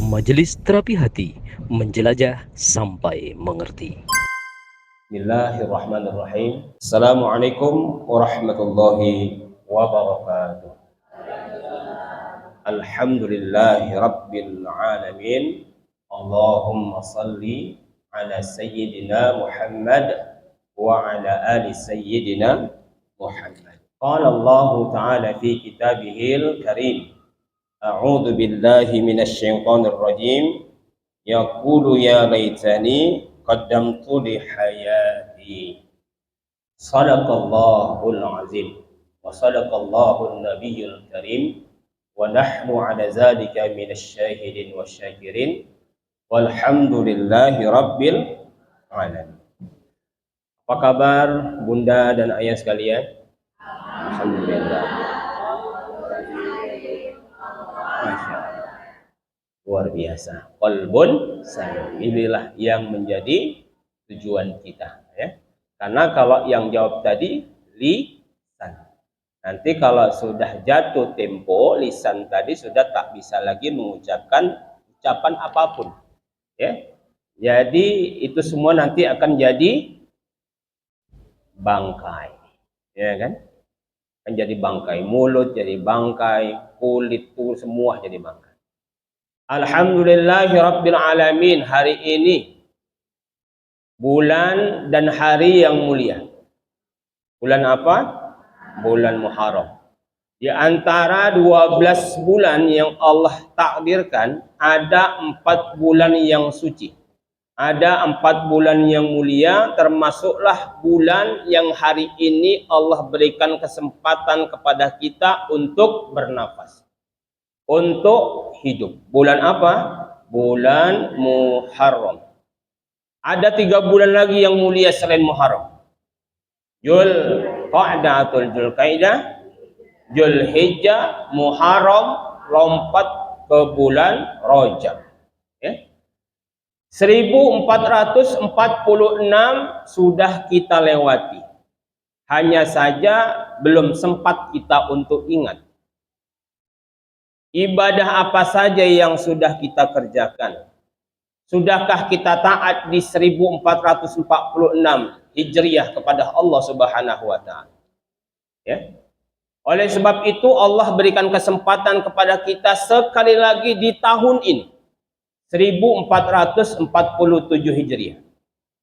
Majelis Terapi Hati, menjelajah sampai mengerti. Bismillahirrahmanirrahim. Assalamualaikum warahmatullahi wabarakatuh. Alhamdulillahi rabbil alamin. Allahumma salli ala sayyidina Muhammad wa ala ali sayyidina Muhammad. Qala Allah ta'ala fi kitabihil karim. A'udzu billahi minasy syaithanir rajim. Yaqulu ya laitani qaddamtu li hayati. Sadaqallahul azim wa sadaqallahun nabiyyul karim wa nahnu ala zalika minasy syahidin wasyakirin walhamdulillahi rabbil alamin. Apa kabar Bunda dan Ayah sekalian? Alhamdulillah. Masya Allah. Luar biasa. Qalbun salim. Inilah yang menjadi tujuan kita, ya. Karena kalau yang jawab tadi lisan. Nanti kalau sudah jatuh tempo, lisan tadi sudah tak bisa lagi mengucapkan ucapan apapun, ya. Jadi itu semua nanti akan jadi bangkai, ya kan? Akan jadi bangkai, mulut jadi bangkai, kulit tuh semua jadi bangkai. Alhamdulillahi rabbil alamin. Hari ini bulan dan hari yang mulia. Bulan apa? Bulan Muharram. Di antara 12 bulan yang Allah takdirkan, ada 4 bulan yang suci. Ada 4 bulan yang mulia, termasuklah bulan yang hari ini Allah berikan kesempatan kepada kita untuk bernafas, untuk hidup. Bulan apa? Bulan Muharram. Ada 3 bulan lagi yang mulia selain Muharram. Zulqa'datul Zulqaidah, Zulhijjah, Muharram, lompat ke bulan Rajab. Ya. 1446 sudah kita lewati. Hanya saja belum sempat kita untuk ingat ibadah apa saja yang sudah kita kerjakan. Sudahkah kita taat di 1446 Hijriah kepada Allah Subhanahu wa taala? Ya. Oleh sebab itu Allah berikan kesempatan kepada kita sekali lagi di tahun ini 1447 Hijriah.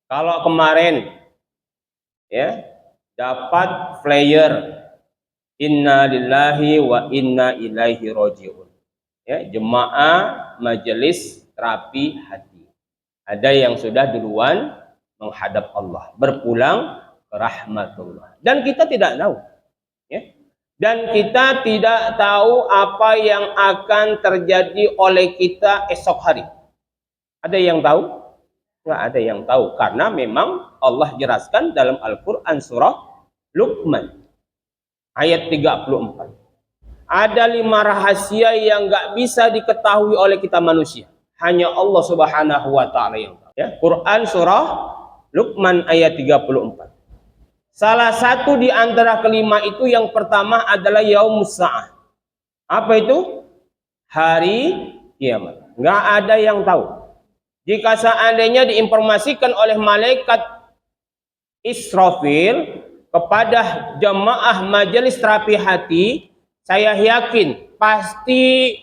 Kalau kemarin, ya, dapat flyer Inna lillahi wa inna ilaihi raji'un. Ya, jemaah majelis terapi hati. Ada yang sudah duluan menghadap Allah, berpulang ke rahmatullah. Dan kita tidak tahu, ya. Dan kita tidak tahu apa yang akan terjadi oleh kita esok hari. Ada yang tahu? Nggak ada yang tahu, karena memang Allah jelaskan dalam Al-Quran surah Luqman ayat 34. Ada 5 rahasia yang nggak bisa diketahui oleh kita manusia. Hanya Allah Subhanahu wa taala yang tahu. Ya, Quran surah Luqman ayat 34. Salah satu di antara kelima itu yang pertama adalah Yaumus Sa'ah. Apa itu? Hari kiamat. Nggak ada yang tahu. Jika seandainya diinformasikan oleh malaikat Israfil kepada jemaah majelis terapi hati, saya yakin pasti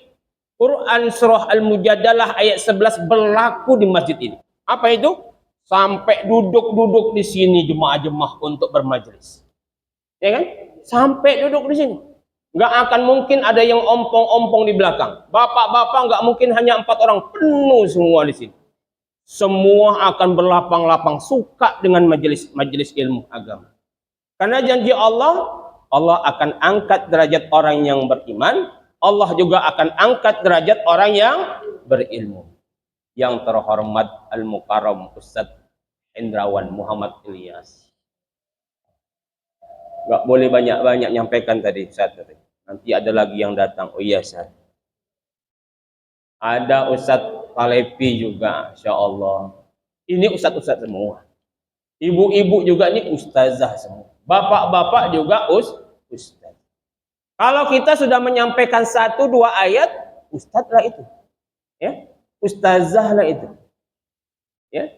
Quran surah Al-Mujadalah ayat 11 berlaku di masjid ini. Apa itu? Sampai duduk-duduk di sini jemaah-jemaah untuk bermajelis. Ya kan? Sampai duduk di sini. Nggak akan mungkin ada yang ompong-ompong di belakang. Bapak-bapak nggak mungkin hanya 4 orang, penuh semua di sini. Semua akan berlapang-lapang suka dengan majelis ilmu agama. Karena janji Allah, Allah akan angkat derajat orang yang beriman, Allah juga akan angkat derajat orang yang berilmu. Yang terhormat Al-Mukarram Ustadz Hendrawan Muhammad Ilyas. Gak boleh banyak-banyak nyampaikan tadi, Ustadz. Nanti ada lagi yang datang. Oh iya, Ustadz. Ada Ustadz Talepi juga, Insya Allah. Ini Ustadz-Ustadz semua. Ibu-ibu juga ini ustazah semua. Bapak-bapak juga ustadz. Kalau kita sudah menyampaikan 1-2 ayat, ustadz lah itu. Ya. ustazah lah itu. Ya.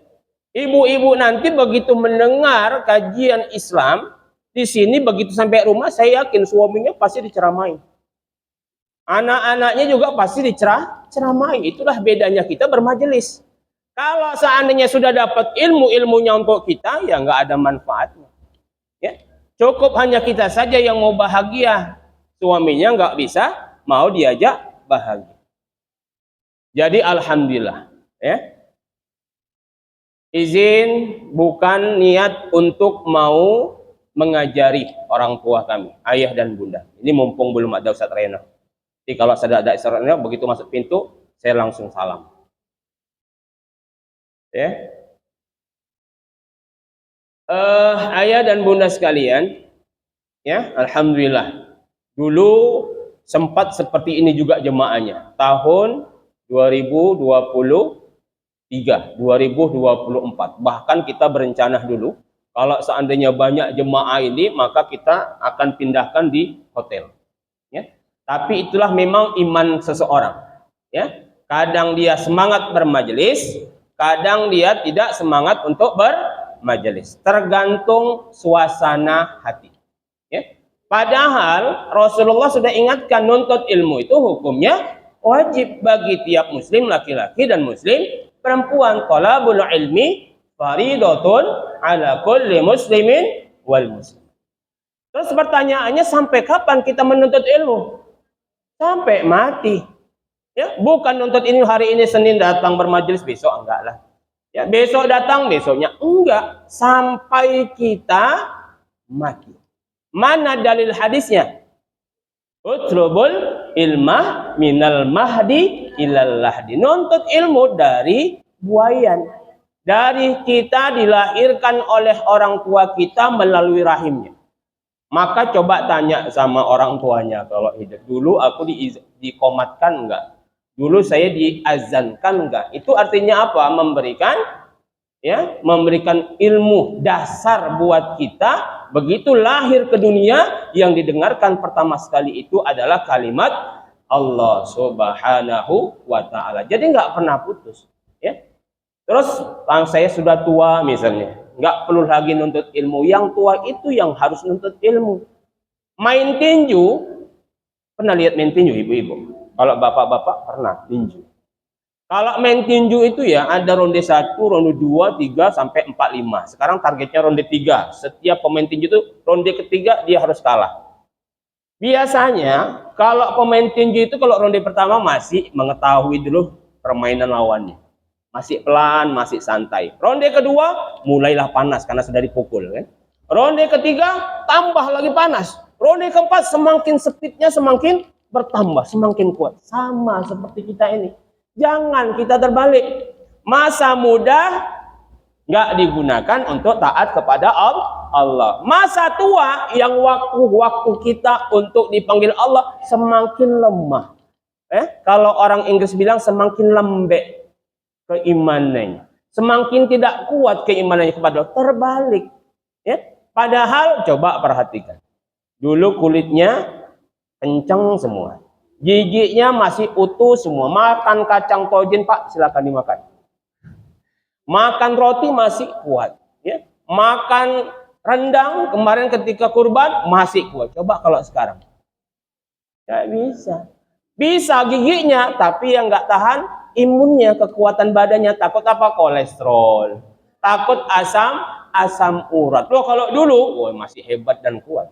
Ibu-ibu nanti begitu mendengar kajian Islam di sini, begitu sampai rumah, saya yakin suaminya pasti diceramain. Anak-anaknya juga pasti diceramain. Itulah bedanya kita bermajelis. Kalau seandainya sudah dapat ilmunya untuk kita, ya nggak ada manfaatnya. Ya. Cukup hanya kita saja yang mau bahagia. Suaminya nggak bisa mau diajak bahagia. Jadi alhamdulillah. Ya. Izin bukan niat untuk mau mengajari orang tua kami, ayah dan bunda. Ini mumpung belum ada Ustaz Rena. Jadi kalau sudah ada Ustaz Rena, begitu masuk pintu, saya langsung salam. Ya. Ayah dan bunda sekalian, ya, alhamdulillah. Dulu sempat seperti ini juga jemaahnya. Tahun 2023, 2024. Bahkan kita berencana dulu, kalau seandainya banyak jemaah ini, maka kita akan pindahkan di hotel. Ya. Tapi itulah memang iman seseorang. Ya. Kadang dia semangat bermajelis, kadang dia tidak semangat untuk bermajelis. Tergantung suasana hati. Ya. Padahal Rasulullah sudah ingatkan, nuntut ilmu itu hukumnya wajib bagi tiap muslim laki-laki dan muslim perempuan. Talabul ilmi faridatun ala kulli muslimin wal muslim. Terus pertanyaannya, sampai kapan kita menuntut ilmu? Sampai mati. Ya, bukan nuntut ini hari ini Senin datang bermajelis, besok enggak lah. Ya, besok datang, besoknya enggak, sampai kita mati. Mana dalil hadisnya? Utlubul ilmah minal mahdi ilal lahdi. Nuntut ilmu dari buayan. Dari kita dilahirkan oleh orang tua kita melalui rahimnya. Maka coba tanya sama orang tuanya kalau hidup. Dulu aku dikomatkan enggak? Dulu saya diazankan enggak? Itu artinya apa? Memberikan ilmu dasar buat kita. Begitu lahir ke dunia, yang didengarkan pertama sekali itu adalah kalimat Allah Subhanahu wa Ta'ala. Jadi nggak pernah putus. Ya. Terus saya sudah tua misalnya, nggak perlu lagi nuntut ilmu. Yang tua itu yang harus nuntut ilmu. Main tinju, pernah lihat main tinju ibu-ibu? Kalau bapak-bapak pernah tinju. Kalau main tinju itu ya ada ronde 1, ronde 2, 3, sampai 4, 5. Sekarang targetnya ronde 3. Setiap pemain tinju itu ronde ketiga dia harus kalah. Biasanya kalau pemain tinju itu kalau ronde pertama masih mengetahui dulu permainan lawannya. Masih pelan, masih santai. Ronde kedua mulailah panas karena sudah dipukul kan. Ronde ketiga tambah lagi panas. Ronde keempat semakin speednya semakin bertambah, semakin kuat. Sama seperti kita ini. Jangan kita terbalik. Masa muda nggak digunakan untuk taat kepada Allah. Masa tua yang waktu kita untuk dipanggil Allah semakin lemah. Kalau orang Inggris bilang semakin lembek keimanannya. Semakin tidak kuat keimanannya kepada Allah. Terbalik. Ya? Padahal coba perhatikan. Dulu kulitnya kencang semua. Giginya masih utuh semua. Makan kacang tojin, Pak, silakan dimakan. Makan roti masih kuat. Ya? Makan rendang kemarin ketika kurban masih kuat. Coba kalau sekarang. Nggak bisa. Bisa giginya, tapi yang nggak tahan imunnya, kekuatan badannya. Takut apa? Kolesterol. Takut asam urat. Loh, kalau dulu masih hebat dan kuat.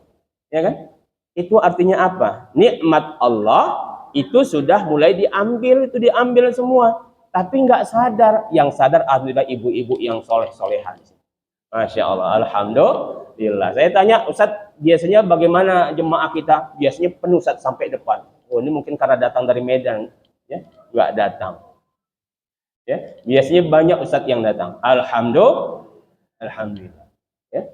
Ya kan? Itu artinya apa? Nikmat Allah itu sudah mulai diambil semua. Tapi nggak sadar. Yang sadar adalah ibu-ibu yang soleh-solehan. Masya Allah, alhamdulillah. Saya tanya, Ustadz, biasanya bagaimana jemaah kita? Biasanya penuh Ustadz sampai depan. Oh, ini mungkin karena datang dari Medan, ya, nggak datang. Ya, biasanya banyak Ustadz yang datang. Alhamdulillah. Ya.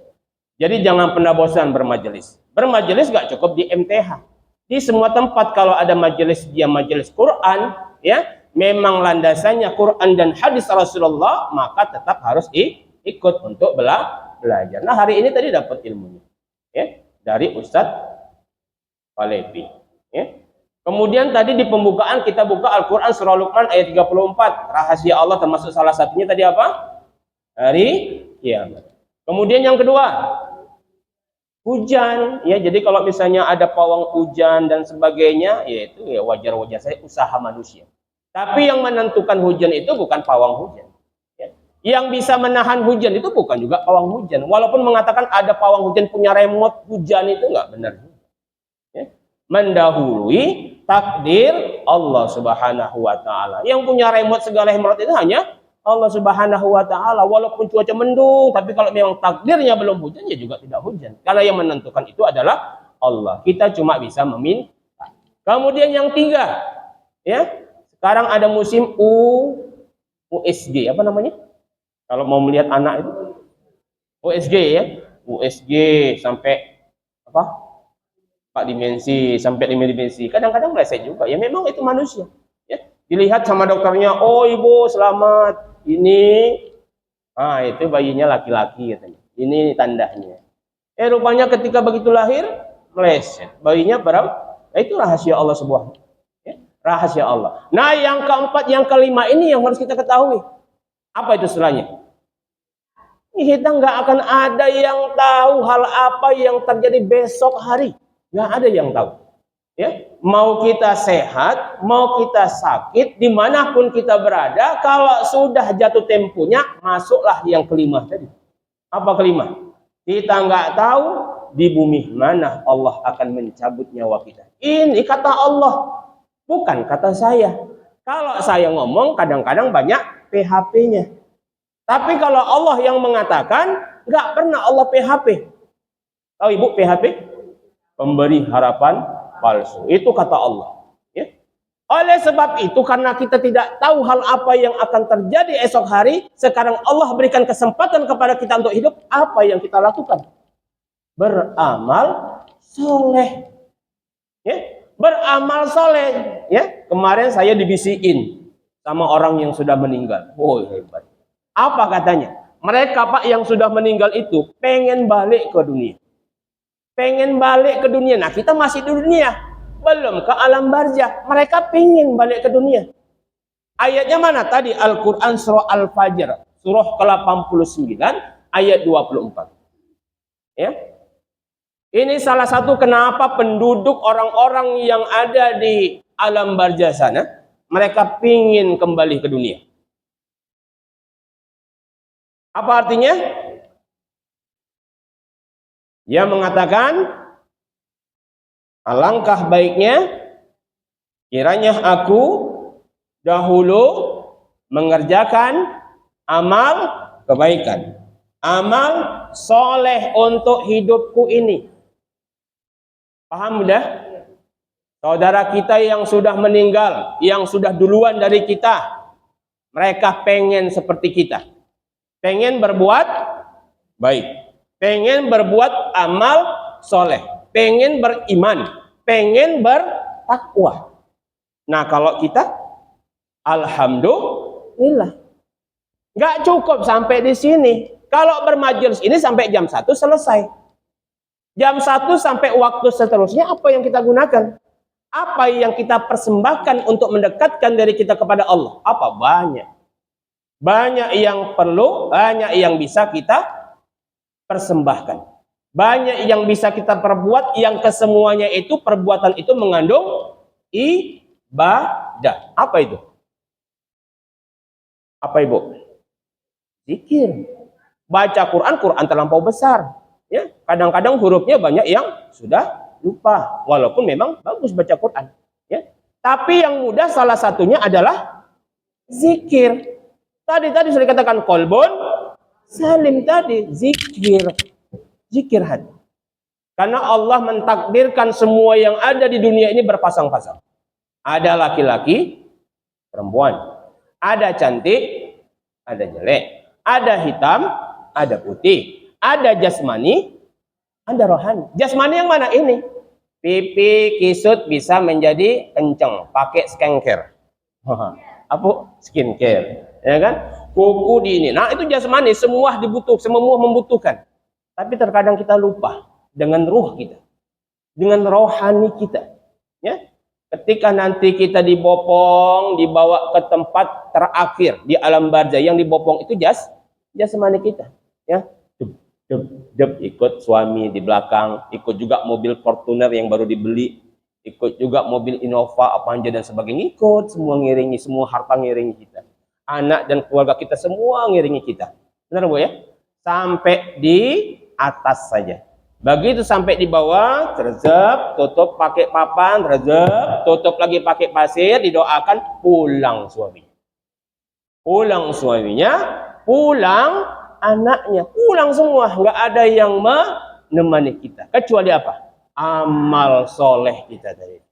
Jadi jangan pernah bosan bermajelis. Bermajelis nggak cukup di MTH. Di semua tempat kalau ada majelis, dia majelis Quran, ya, memang landasannya Quran dan hadis Rasulullah, maka tetap harus ikut untuk belajar. Nah, hari ini tadi dapat ilmunya, ya, dari Ustadz Falepi, ya. Kemudian tadi di pembukaan kita buka Al-Quran surah Luqman ayat 34. Rahasia Allah termasuk salah satunya tadi apa? Hari kiamat. Kemudian yang kedua, hujan. Ya, jadi kalau misalnya ada pawang hujan dan sebagainya, yaitu ya wajar-wajar saya usaha manusia. Tapi yang menentukan hujan itu bukan pawang hujan. Ya. Yang bisa menahan hujan itu bukan juga pawang hujan. Walaupun mengatakan ada pawang hujan punya remote hujan itu nggak benar. Ya. Mendahului takdir Allah Subhanahu wa taala. Yang punya remote segala remote itu hanya Allah Subhanahu wa taala. Walaupun cuaca mendung, tapi kalau memang takdirnya belum hujan ya juga tidak hujan. Karena yang menentukan itu adalah Allah. Kita cuma bisa meminta. Kemudian yang tiga, ya. Sekarang ada musim USG, apa namanya? Kalau mau melihat anak itu USG ya. USG sampai apa? 4 dimensi sampai 5 dimensi. Kadang-kadang meleset juga. Ya memang itu manusia. Ya. Dilihat sama dokternya, oh ibu selamat. Ini, itu bayinya laki-laki katanya. Ini tandanya. Rupanya ketika begitu lahir meleset. Bayinya berapa? Itu rahasia Allah subhanahu. Ya. Rahasia Allah. Nah yang keempat, yang kelima ini yang harus kita ketahui. Apa itu setelahnya? Kita nggak akan ada yang tahu hal apa yang terjadi besok hari. Nggak ada yang tahu. Ya, mau kita sehat, mau kita sakit, dimanapun kita berada, kalau sudah jatuh temponya, masuklah yang kelima tadi. Apa kelima? Kita nggak tahu di bumi mana Allah akan mencabut nyawa kita. Ini kata Allah, bukan kata saya. Kalau saya ngomong, kadang-kadang banyak PHP-nya. Tapi kalau Allah yang mengatakan, nggak pernah Allah PHP. Tahu ibu PHP? Pemberi harapan palsu. Itu kata Allah. Ya. Oleh sebab itu, karena kita tidak tahu hal apa yang akan terjadi esok hari, sekarang Allah berikan kesempatan kepada kita untuk hidup. Apa yang kita lakukan? Beramal soleh. Ya. Beramal soleh. Ya. Kemarin saya dibisikin sama orang yang sudah meninggal. Oh hebat. Apa katanya? Mereka Pak yang sudah meninggal itu pengen balik ke dunia. Pengen balik ke dunia. Nah kita masih di dunia. Belum ke alam barzah. Mereka pengen balik ke dunia. Ayatnya mana tadi? Al-Quran surah Al-Fajr. Surah ke-89 ayat 24. Ya. Ini salah satu kenapa penduduk orang-orang yang ada di alam barzah sana. Mereka pengen kembali ke dunia. Apa artinya? Dia mengatakan, alangkah baiknya kiranya aku dahulu mengerjakan amal kebaikan, amal soleh untuk hidupku ini. Paham udah? Saudara kita yang sudah meninggal, yang sudah duluan dari kita, mereka pengen seperti kita, pengen berbuat baik. Pengen berbuat amal soleh, pengen beriman, pengen bertakwa. Nah kalau kita, alhamdulillah, nggak cukup sampai di sini. Kalau bermajelis ini sampai jam 1 selesai. Jam 1 sampai waktu seterusnya apa yang kita gunakan? Apa yang kita persembahkan untuk mendekatkan diri kita kepada Allah? Apa? Banyak. Banyak yang perlu, banyak yang bisa kita persembahkan. Banyak yang bisa kita perbuat, yang kesemuanya itu perbuatan itu mengandung ibadah. Apa itu? Apa ibu? Zikir. Baca Quran, Quran terlampau besar. Ya, kadang-kadang hurufnya banyak yang sudah lupa. Walaupun memang bagus baca Quran. Ya, tapi yang mudah salah satunya adalah zikir. Tadi sudah dikatakan kolbon salim tadi, zikir hati. Karena Allah mentakdirkan semua yang ada di dunia ini berpasang-pasang. Ada laki-laki, perempuan. Ada cantik, ada jelek. Ada hitam, ada putih. Ada jasmani, ada rohani. Jasmani yang mana ini? Pipi, kisut bisa menjadi kenceng, pakai skincare. Apa? Skincare. Ya kan? Kuku di ini. Nah, itu jasmani, semua membutuhkan. Tapi terkadang kita lupa dengan ruh kita, dengan rohani kita. Ya, Ketika nanti kita dibopong, dibawa ke tempat terakhir di alam barzah, yang dibopong itu jasmani kita, ya. Dep, dep, dep, ikut suami di belakang, ikut juga mobil Fortuner yang baru dibeli, ikut juga mobil Innova apa aja dan sebagainya, ikut semua ngiringi, semua harta ngiringi kita. Anak dan keluarga kita semua ngiringi kita. Benar Bu ya? Sampai di atas saja. Begitu sampai di bawah, terzep, tutup pakai papan, terzep, tutup lagi pakai pasir, didoakan, pulang suami. Pulang suaminya, pulang anaknya, pulang semua, nggak ada yang menemani kita. Kecuali apa? Amal soleh kita tadi.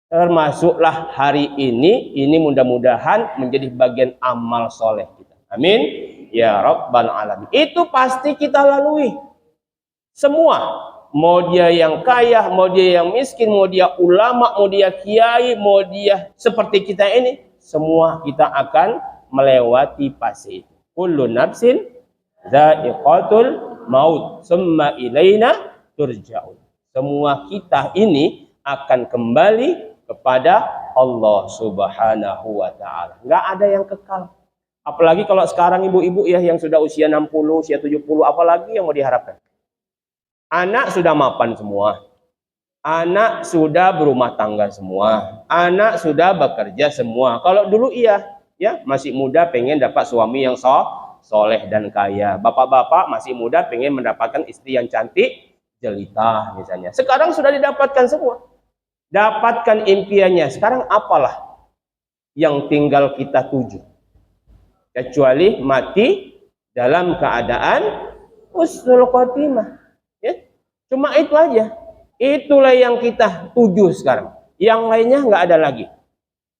Termasuklah hari ini mudah-mudahan menjadi bagian amal soleh kita. Amin. Ya Rabbal Alamin. Itu pasti kita lalui. Semua, mau dia yang kaya, mau dia yang miskin, mau dia ulama, mau dia kiai, mau dia seperti kita ini, semua kita akan melewati fase itu. Kullu nafsin dha'iqatul maut, summa ilaina turja'un. Semua kita ini akan kembali kepada Allah Subhanahu wa taala. Enggak ada yang kekal. Apalagi kalau sekarang ibu-ibu ya yang sudah usia 60, usia 70, apalagi yang mau diharapkan? Anak sudah mapan semua. Anak sudah berumah tangga semua. Anak sudah bekerja semua. Kalau dulu iya, ya masih muda pengen dapat suami yang soleh dan kaya. Bapak-bapak masih muda pengen mendapatkan istri yang cantik, jelita misalnya. Sekarang sudah didapatkan semua. Dapatkan impiannya. Sekarang apalah yang tinggal kita tuju? Kecuali mati dalam keadaan husnul khotimah. Ya, cuma itu aja. Itulah yang kita tuju sekarang. Yang lainnya nggak ada lagi.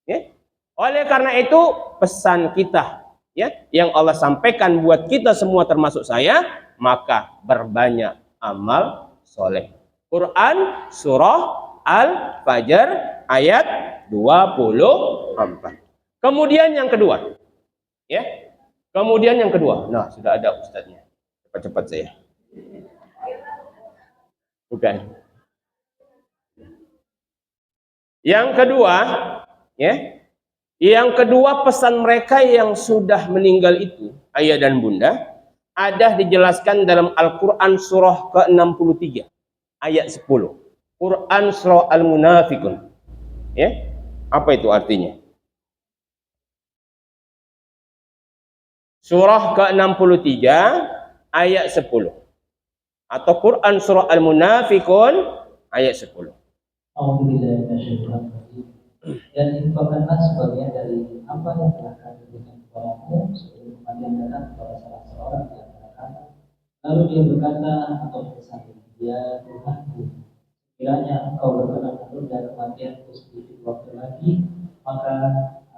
Ya. Oleh karena itu pesan kita, ya, yang Allah sampaikan buat kita semua termasuk saya, maka berbanyak amal soleh. Quran surah Al-Fajr ayat 24. Kemudian yang kedua, ya. Kemudian yang kedua. Nah, sudah ada ustadznya. Cepat-cepat saya. Bukan. Yang kedua, ya. Yang kedua pesan mereka yang sudah meninggal itu, ayah dan bunda, ada dijelaskan dalam Al-Qur'an surah ke-63 ayat 10. Quran surah Al-Munafikun. Ya. Apa itu artinya? Surah ke-63 ayat 10. Atau Quran surah Al-Munafikun ayat 10. Dan infakkanlah sebagian dari apa yang telah kami berikan kepadamu sebelum kematian datang kepada salah seorang di antara kami. Lalu dia berkata atau bersabda, ya Tuhanku, kiranya engkau berkenan menunda kematianku sedikit waktu lagi, maka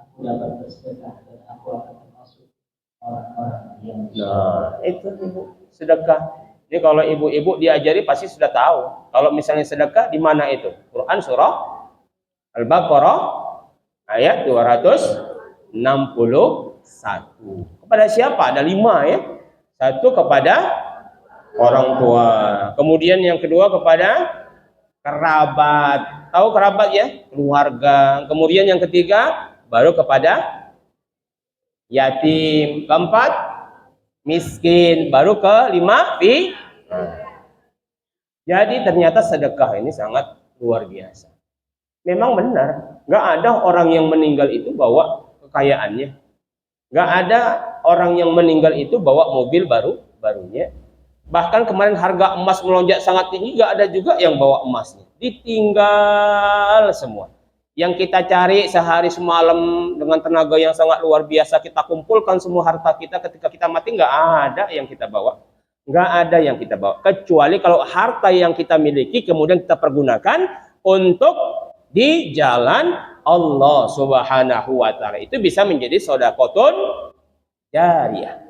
aku dapat bersedekah dan aku akan termasuk orang-orang yang Nah, itu ibu sedekah. Jadi kalau ibu-ibu diajari pasti sudah tahu. Kalau misalnya sedekah di mana itu? Quran surah Al-Baqarah ayat 261. Kepada siapa? Ada 5 ya. Satu kepada orang tua. Kemudian yang kedua kepada kerabat. Tahu kerabat ya? Keluarga. Kemudian yang ketiga baru kepada yatim. Keempat miskin. Baru kelima Jadi ternyata sedekah ini sangat luar biasa. Memang benar, nggak ada orang yang meninggal itu bawa kekayaannya, nggak ada orang yang meninggal itu bawa mobil barunya. Bahkan kemarin harga emas melonjak sangat tinggi, nggak ada juga yang bawa emasnya, ditinggal semua. Yang kita cari sehari semalam dengan tenaga yang sangat luar biasa, kita kumpulkan semua harta kita, ketika kita mati nggak ada yang kita bawa. Nggak ada yang kita bawa, kecuali kalau harta yang kita miliki kemudian kita pergunakan untuk di jalan Allah Subhanahu wa taala. Itu bisa menjadi sedekahun jariyah.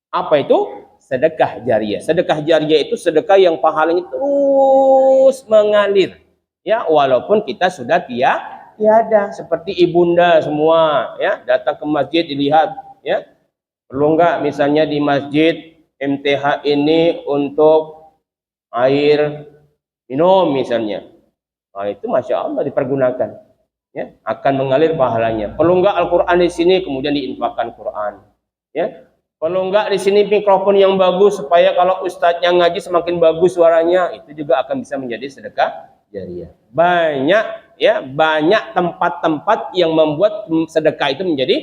Apa itu? Sedekah jariyah. Sedekah jariyah itu sedekah yang pahalanya terus mengalir. Ya, walaupun kita sudah tiada, seperti ibunda semua, ya, datang ke masjid dilihat, ya. Perlu enggak misalnya di masjid MTH ini untuk air minum misalnya. Nah, itu Masya Allah dipergunakan. Ya, akan mengalir pahalanya. Perlu enggak Al-Qur'an di sini kemudian diinfakkan Quran. Ya. Perlu enggak di sini mikrofon yang bagus supaya kalau ustadznya ngaji semakin bagus suaranya, itu juga akan bisa menjadi sedekah jariyah. Banyak ya, banyak tempat-tempat yang membuat sedekah itu menjadi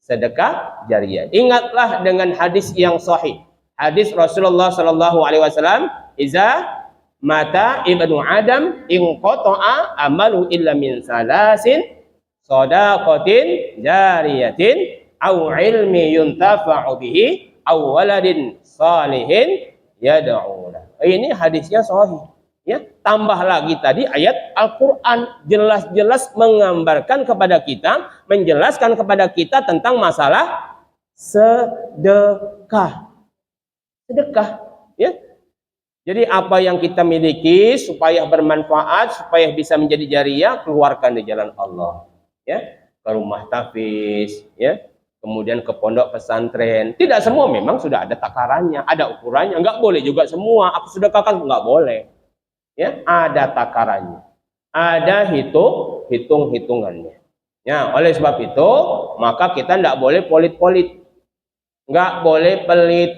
sedekah jariyah. Ingatlah dengan hadis yang sahih. Hadis Rasulullah sallallahu alaihi wasallam, "Iza mata ibnu Adam in qata'a amalu illa min salasin shadaqatin jariyatin au ilmi yuntafa'u bihi au waladin salihin yad'u lahu." Ini hadisnya sahih. Ya, tambah lagi tadi ayat Al-Qur'an jelas-jelas menggambarkan kepada kita, menjelaskan kepada kita tentang masalah sedekah. Sedekah, ya. Jadi apa yang kita miliki supaya bermanfaat, supaya bisa menjadi jariyah, keluarkan di jalan Allah. Ya, ke rumah tahfiz, ya, kemudian ke pondok pesantren. Tidak semua memang sudah ada takarannya, ada ukurannya. Enggak boleh juga semua. Aku sedekahkan, enggak boleh. Ya, ada takarannya, ada hitung-hitungannya. Ya, oleh sebab itu maka kita enggak boleh pelit-pelit, enggak boleh pelit.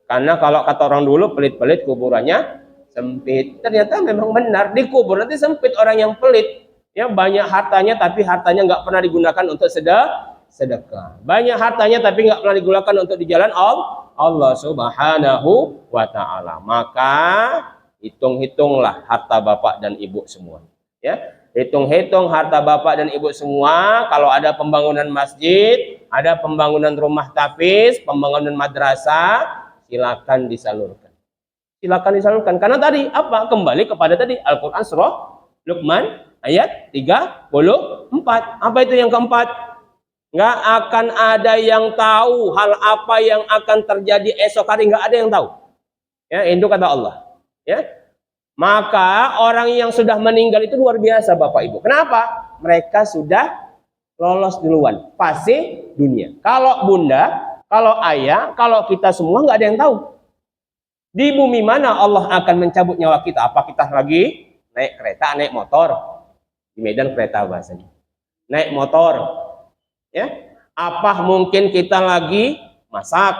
Karena kalau kata orang dulu, pelit-pelit kuburannya sempit. Ternyata memang benar, di kubur nanti sempit orang yang pelit. Ya, banyak hartanya tapi hartanya nggak pernah digunakan untuk sedekah. Banyak hartanya tapi nggak pernah digunakan untuk di jalan Allah Subhanahu wa taala. Maka hitung-hitunglah harta bapak dan ibu semua. Ya, hitung-hitung harta bapak dan ibu semua. Kalau ada pembangunan masjid, ada pembangunan rumah tahfiz, pembangunan madrasah, silakan disalurkan. Silakan disalurkan. Karena tadi apa? Kembali kepada tadi Al-Qur'an surah Luqman ayat 34. Apa itu yang keempat? Nggak akan ada yang tahu hal apa yang akan terjadi esok hari, nggak ada yang tahu. Ya, itu kata Allah. Ya. Maka orang yang sudah meninggal itu luar biasa Bapak Ibu. Kenapa? Mereka sudah lolos duluan, fase dunia. Kalau bunda, kalau ayah, kalau kita semua nggak ada yang tahu. Di bumi mana Allah akan mencabut nyawa kita? Apa kita lagi naik kereta, naik motor? Di Medan kereta bahasanya. Naik motor. Ya. Apa mungkin kita lagi masak?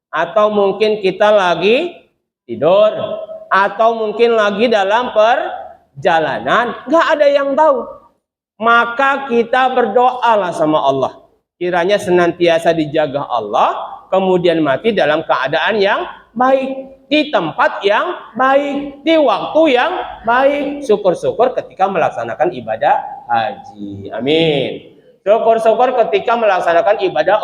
Atau mungkin kita lagi tidur? Atau mungkin lagi dalam perjalanan? Nggak ada yang tahu. Maka kita berdoalah sama Allah. Kiranya senantiasa dijaga Allah, kemudian mati dalam keadaan yang baik, di tempat yang baik, di waktu yang baik. Syukur-syukur ketika melaksanakan ibadah haji. Amin. Syukur-syukur ketika melaksanakan ibadah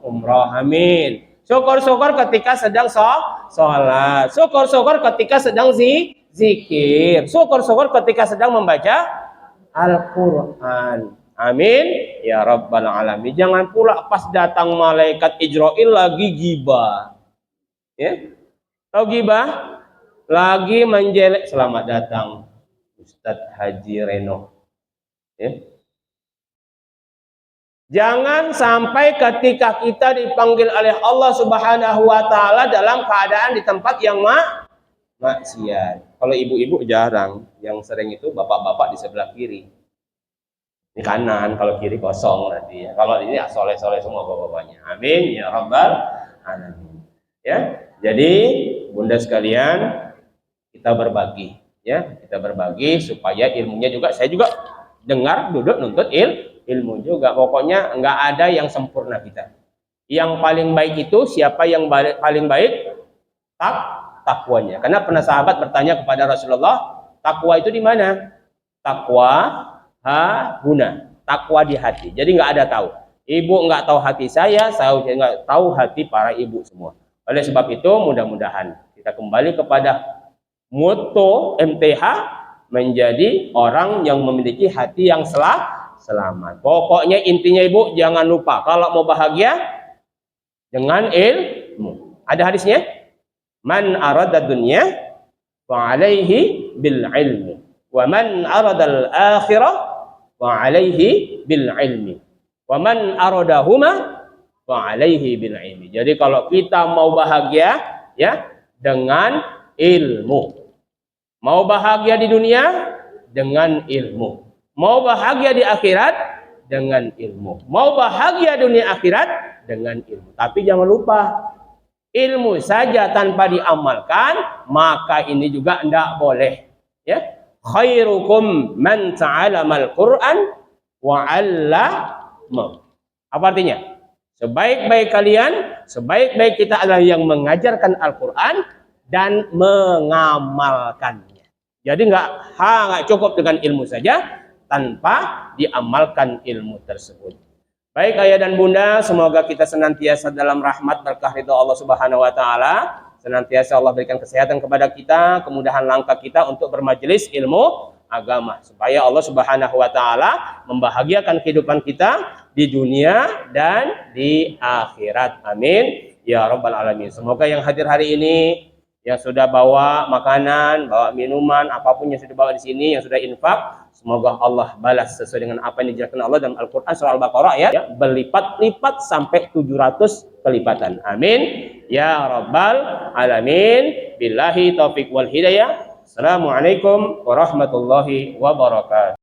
umrah. Amin. Syukur-syukur ketika sedang sholat. Syukur-syukur ketika sedang zikir. Syukur-syukur ketika sedang membaca Al-Quran. Amin ya rabbal alamin. Jangan pula pas datang malaikat Ijrail lagi gibah. Ya. Tahu gibah? Lagi menjelek. Selamat datang Ustadz Haji Reno. Ya. Jangan sampai ketika kita dipanggil oleh Allah Subhanahu wa taala dalam keadaan di tempat yang maksiat. Kalau ibu-ibu jarang, yang sering itu bapak-bapak di sebelah kiri. Di kanan, kalau kiri kosong nanti ya. Kalau ini soleh-soleh semua bapak-bapaknya. Amin ya rabbal alamin. Ya. Jadi bunda sekalian, kita berbagi ya, kita berbagi supaya ilmunya juga, saya juga dengar duduk nuntut ilmu juga. Pokoknya nggak ada yang sempurna kita. Yang paling baik itu siapa yang paling baik? Takwanya. Karena pernah sahabat bertanya kepada Rasulullah, takwa itu di mana? Takwa huna, takwa di hati. Jadi nggak ada tahu. Ibu nggak tahu hati saya nggak tahu hati para ibu semua. Oleh sebab itu mudah-mudahan kita kembali kepada moto MTH, menjadi orang yang memiliki hati yang selamat. Pokoknya intinya ibu jangan lupa kalau mau bahagia dengan ilmu. Ada hadisnya? Man arada dunya wa alaihi bil ilmi wa man arada al akhirah wa alaihi bil ilmi wa man aradahuma wa alaihi bil ilmi. Jadi kalau kita mau bahagia ya dengan ilmu. Mau bahagia di dunia dengan ilmu. Mau bahagia di akhirat dengan ilmu. Mau bahagia dunia akhirat dengan ilmu. Tapi jangan lupa, ilmu saja tanpa diamalkan, maka ini juga tidak boleh. Ya, khairukum man ta'alamal Qur'an wa 'allama. Apa artinya? Sebaik-baik kalian, sebaik-baik kita adalah yang mengajarkan Al-Quran dan mengamalkannya. Jadi nggak cukup dengan ilmu saja tanpa diamalkan ilmu tersebut. Baik ayah dan bunda, semoga kita senantiasa dalam rahmat berkah ridha Allah Subhanahu wa taala. Senantiasa Allah berikan kesehatan kepada kita, kemudahan langkah kita untuk bermajelis ilmu agama, supaya Allah Subhanahu wa taala membahagiakan kehidupan kita di dunia dan di akhirat. Amin ya rabbal alamin. Semoga yang hadir hari ini, yang sudah bawa makanan, bawa minuman, apapun yang sudah bawa di sini, yang sudah infak, semoga Allah balas sesuai dengan apa yang dijelaskan Allah dalam Al-Quran surah Al-Baqarah, ya, berlipat-lipat sampai 700 kelipatan. Amin ya rabbal alamin. Billahi taufiq wal hidayah. Assalamualaikum warahmatullahi wabarakatuh.